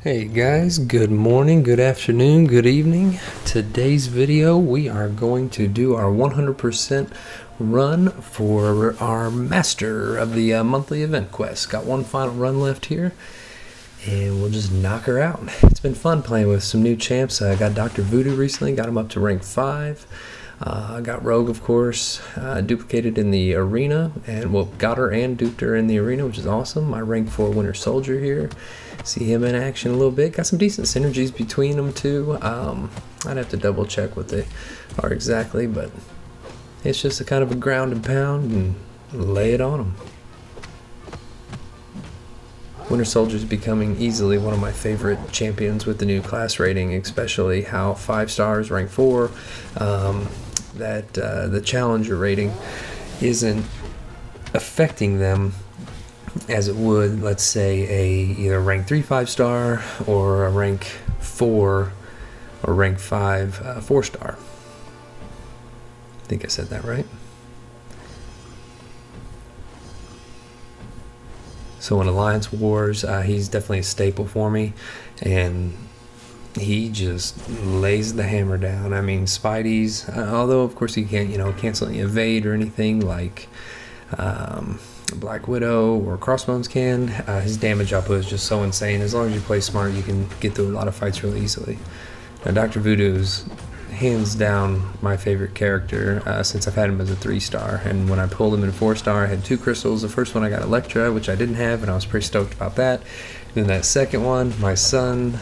Hey guys, good morning, good afternoon, good evening. Today's video we are going to do our 100% run for our master of the monthly event quest. Got one final run left here and we'll just knock her out. It's been fun playing with some new champs. I got Dr. Voodoo recently, got him up to rank 5. I got Rogue, of course, duplicated in the arena, and got her and duped her in the arena, which is awesome. My rank 4 Winter Soldier here. See him in action a little bit. Got some decent synergies between them too. I'd have to double check what they are exactly, but it's just a kind of a ground and pound and lay it on them. Winter Soldier is becoming easily one of my favorite champions with the new class rating, especially how 5 stars, rank 4, that the challenger rating isn't affecting them as it would, let's say, either rank 3 5-star or a rank 4 or rank 5 4-star. I think I said that right. So in Alliance Wars, he's definitely a staple for me, and he just lays the hammer down. I mean, Spidey's, although of course he can't, cancel any evade or anything like Black Widow or Crossbones can, his damage output is just so insane. As long as you play smart, you can get through a lot of fights really easily. Now, Dr. Voodoo's hands down my favorite character since I've had him as a 3-star, and when I pulled him in 4-star I had 2 crystals. The first one I got Electra, which I didn't have, and I was pretty stoked about that. Then that second one, my son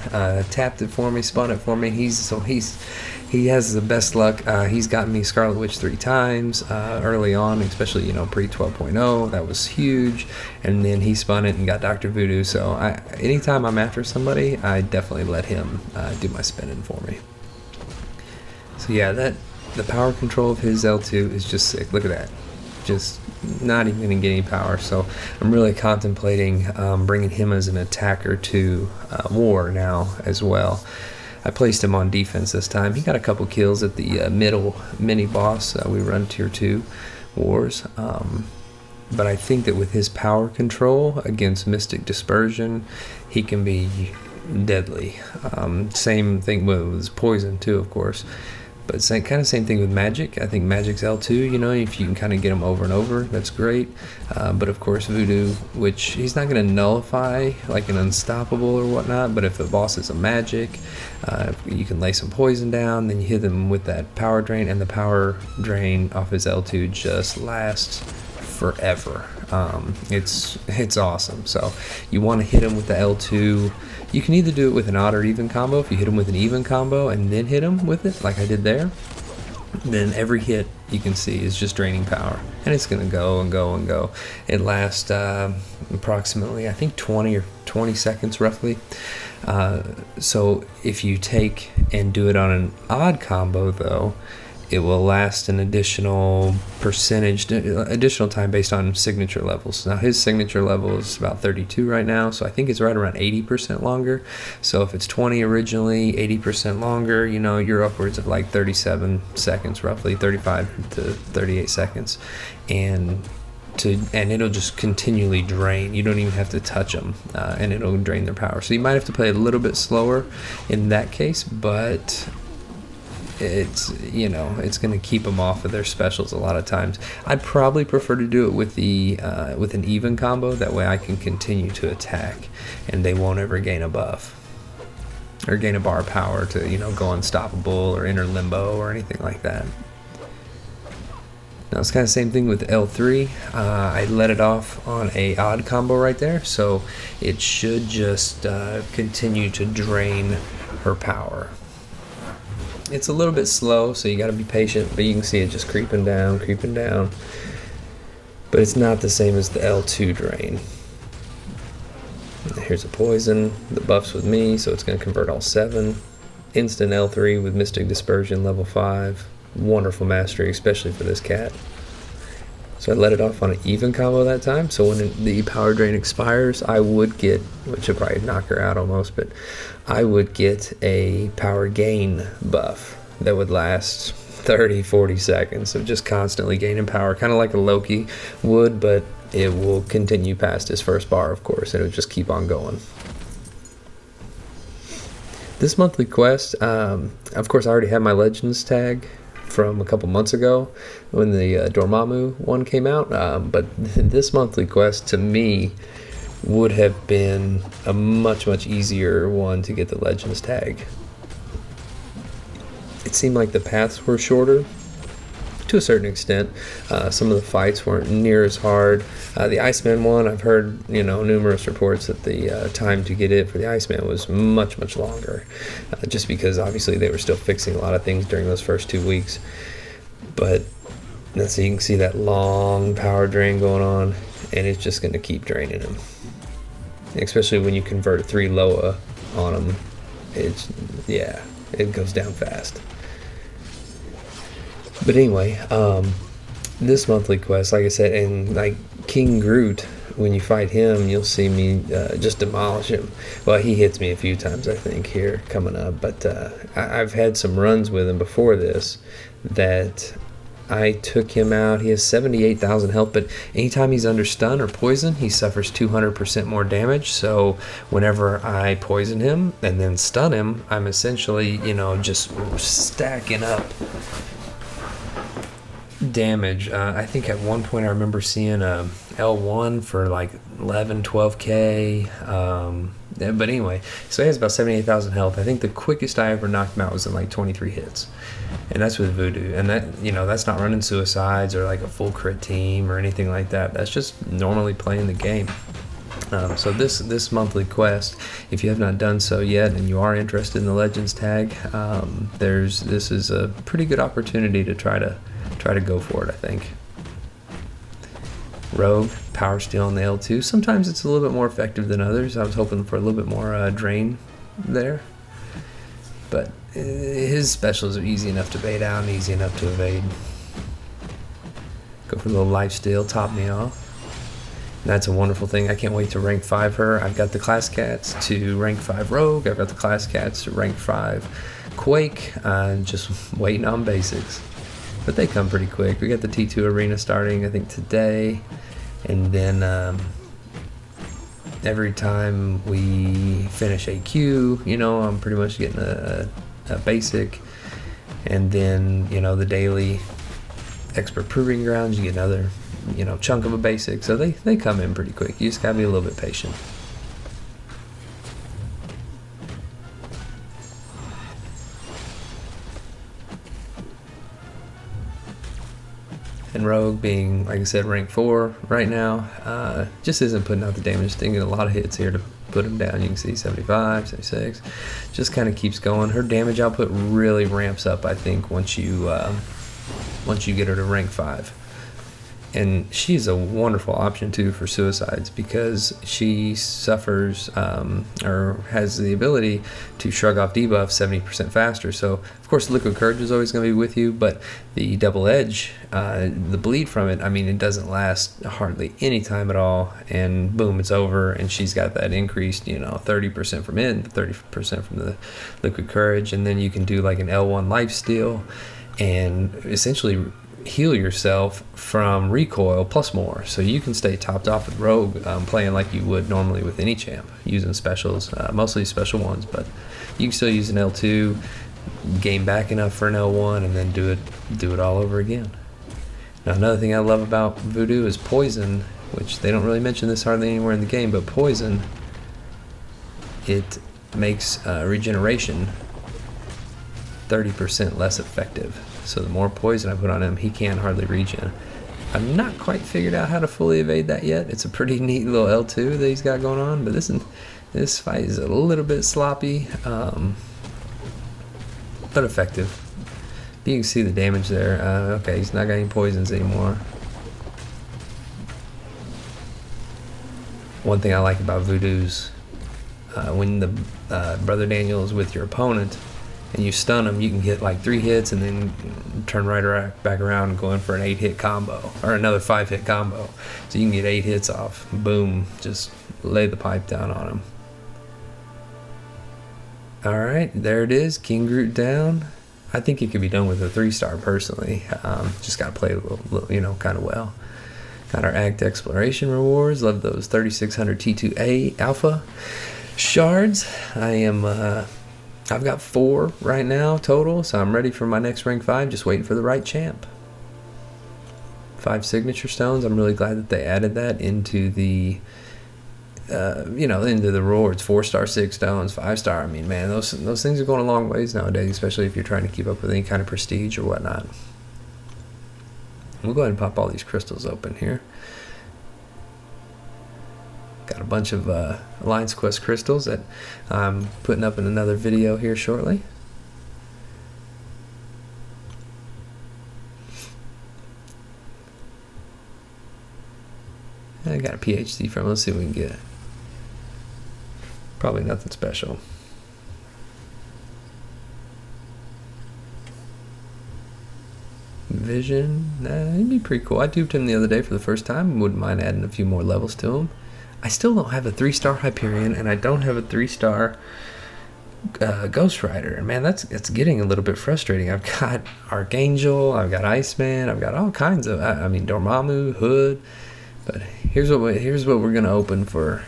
tapped it for me, spun it for me. He has the best luck. He's gotten me Scarlet Witch 3 times early on, especially pre 12.0. That was huge. And then he spun it and got Dr. Voodoo. So anytime I'm after somebody, I definitely let him do my spinning for me. So yeah, the power control of his L2 is just sick. Look at that. Just not even going to get any power. So I'm really contemplating bringing him as an attacker to war now as well. I placed him on defense this time. He got a couple kills at the middle mini boss. We run tier 2 wars. But I think that with his power control against Mystic Dispersion, he can be deadly. Same thing with his poison too, of course. But same thing with Magic. I think Magic's L2, if you can kind of get him over and over, that's great. But of course Voodoo, which he's not going to nullify like an Unstoppable or whatnot, but if the boss is a Magic, you can lay some poison down, then you hit him with that power drain, and the power drain off his L2 just lasts forever. It's awesome. So you want to hit him with the L2. You can either do it with an odd or even combo. If you hit him with an even combo and then hit him with it, like I did there, then every hit you can see is just draining power, and it's going to go and go and go. It lasts approximately, I think, 20 seconds roughly. So if you take and do it on an odd combo, though, it will last an additional time based on signature levels. Now his signature level is about 32 right now, so I think it's right around 80% longer. So if it's 20 originally, 80% longer, you're upwards of like 37 seconds roughly, 35 to 38 seconds. And it'll just continually drain. You don't even have to touch them, and it'll drain their power. So you might have to play a little bit slower in that case, but it's going to keep them off of their specials a lot of times. I'd probably prefer to do it with an even combo. That way I can continue to attack and they won't ever gain a buff or gain a bar of power to go unstoppable or enter limbo or anything like that. Now it's kind of the same thing with L3. I let it off on a odd combo right there, so it should just continue to drain her power. It's a little bit slow, so you got to be patient, but you can see it just creeping down. But it's not the same as the L2 drain. Here's a poison. The buff's with me, so it's going to convert all 7. Instant L3 with Mystic Dispersion, level 5. Wonderful mastery, especially for this cat. So I let it off on an even combo that time, so when the power drain expires, I would get, which would probably knock her out almost, but I would get a power gain buff that would last 30-40 seconds of just constantly gaining power, kind of like a Loki would, but it will continue past his first bar, of course, and it'll just keep on going. This monthly quest, of course, I already had my Legends tag from a couple months ago when the Dormammu one came out. But this monthly quest, to me, would have been a much, much easier one to get the Legends tag. It seemed like the paths were shorter to a certain extent. Some of the fights weren't near as hard. The Iceman one, I've heard numerous reports that the time to get it for the Iceman was much, much longer, just because obviously they were still fixing a lot of things during those first 2 weeks. But so you can see that long power drain going on, and it's just going to keep draining him. Especially when you convert a 3 Loa on him, it goes down fast. But anyway, this monthly quest, like I said, and like King Groot, when you fight him, you'll see me just demolish him. Well, he hits me a few times, I think, here coming up. But I've had some runs with him before this that I took him out. He has 78,000 health, but anytime he's under stun or poison, he suffers 200% more damage. So whenever I poison him and then stun him, I'm essentially, just stacking up damage. I think at one point I remember seeing a L1 for like 11, 12k. But anyway, so he has about 78,000 health. I think the quickest I ever knocked him out was in like 23 hits. And that's with Voodoo. And that, that's not running suicides or like a full crit team or anything like that. That's just normally playing the game. So this monthly quest, if you have not done so yet and you are interested in the Legends tag, this is a pretty good opportunity to try to go for it, I think. Rogue, Power Steel on the L2. Sometimes it's a little bit more effective than others. I was hoping for a little bit more drain there. But his specials are easy enough to bait out and easy enough to evade. Go for a little lifesteal, top me off. And that's a wonderful thing. I can't wait to rank 5 her. I've got the class cats to rank 5 Rogue. I've got the class cats to rank 5 Quake. Just waiting on basics. But they come pretty quick. We got the T2 arena starting, I think, today. And then every time we finish a queue, I'm pretty much getting a basic. And then, the daily expert proving grounds, you get another, chunk of a basic. So they come in pretty quick. You just gotta be a little bit patient. And Rogue being, like I said, rank 4 right now, just isn't putting out the damage. Getting a lot of hits here to put him down. You can see 75, 76. Just kind of keeps going. Her damage output really ramps up, I think, once you get her to rank 5. And she's a wonderful option too for suicides because she suffers or has the ability to shrug off debuff 70% faster. So of course Liquid Courage is always going to be with you, but the double edge, the bleed from it, it doesn't last hardly any time at all, and boom, it's over. And she's got that increased 30% from it, 30% from the Liquid Courage, and then you can do like an L1 lifesteal and essentially heal yourself from recoil plus more, so you can stay topped off with Rogue, playing like you would normally with any champ, using specials, mostly special ones, but you can still use an L2, gain back enough for an L1, and then do it all over again. Now another thing I love about Voodoo is poison, which they don't really mention this hardly anywhere in the game, but poison, it makes regeneration 30% less effective. So the more poison I put on him, he can't hardly regen. I've not quite figured out how to fully evade that yet. It's a pretty neat little L2 that he's got going on, but this fight is a little bit sloppy, but effective. You can see the damage there. Okay, he's not got any poisons anymore. One thing I like about Voodoo's, when the Brother Daniel is with your opponent, and you stun him, you can get like 3 hits and then turn back around and go in for an 8-hit combo or another 5-hit combo. So you can get 8 hits off. Boom, just lay the pipe down on him. All right, there it is, King Groot down. I think it could be done with a 3-star personally. Just got to play a little kind of well. Got our Act Exploration rewards. Love those 3600 T2A Alpha shards. I am I've got 4 right now total, so I'm ready for my next rank 5, just waiting for the right champ. 5 signature stones. I'm really glad that they added that into the into the rewards. 4-star 6 stones, 5-star. I mean, man, those things are going a long ways nowadays, especially if you're trying to keep up with any kind of prestige or whatnot. We'll go ahead and pop all these crystals open here. Got a bunch of Alliance Quest crystals that I'm putting up in another video here shortly. I got a PhD from. Let's see what we can get. Probably nothing special. Vision, he'd be pretty cool. I duped him the other day for the first time. Wouldn't mind adding a few more levels to him. I still don't have a 3-star Hyperion, and I don't have a 3-star Ghost Rider. And man, that's getting a little bit frustrating. I've got Archangel, I've got Iceman, I've got all kinds of. I mean, Dormammu, Hood. But here's what we're gonna open for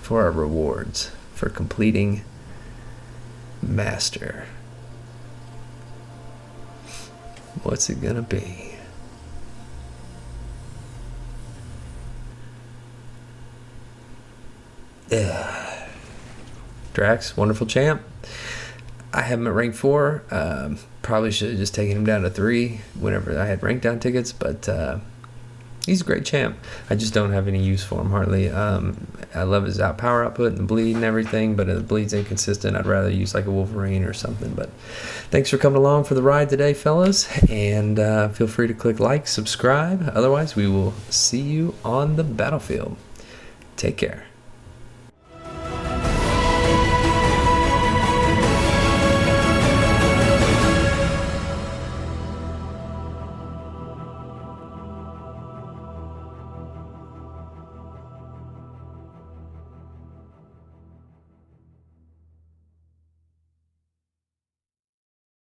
our rewards for completing Master. What's it gonna be? Drax, wonderful champ. I have him at rank 4. Probably should have just taken him down to 3 whenever I had rank down tickets, but he's a great champ. I just don't have any use for him hardly. I love his power output and the bleed and everything, but the bleed's inconsistent. I'd rather use like a Wolverine or something. But thanks for coming along for the ride today, fellas, and feel free to click like, subscribe. Otherwise, we will see you on the battlefield. Take care.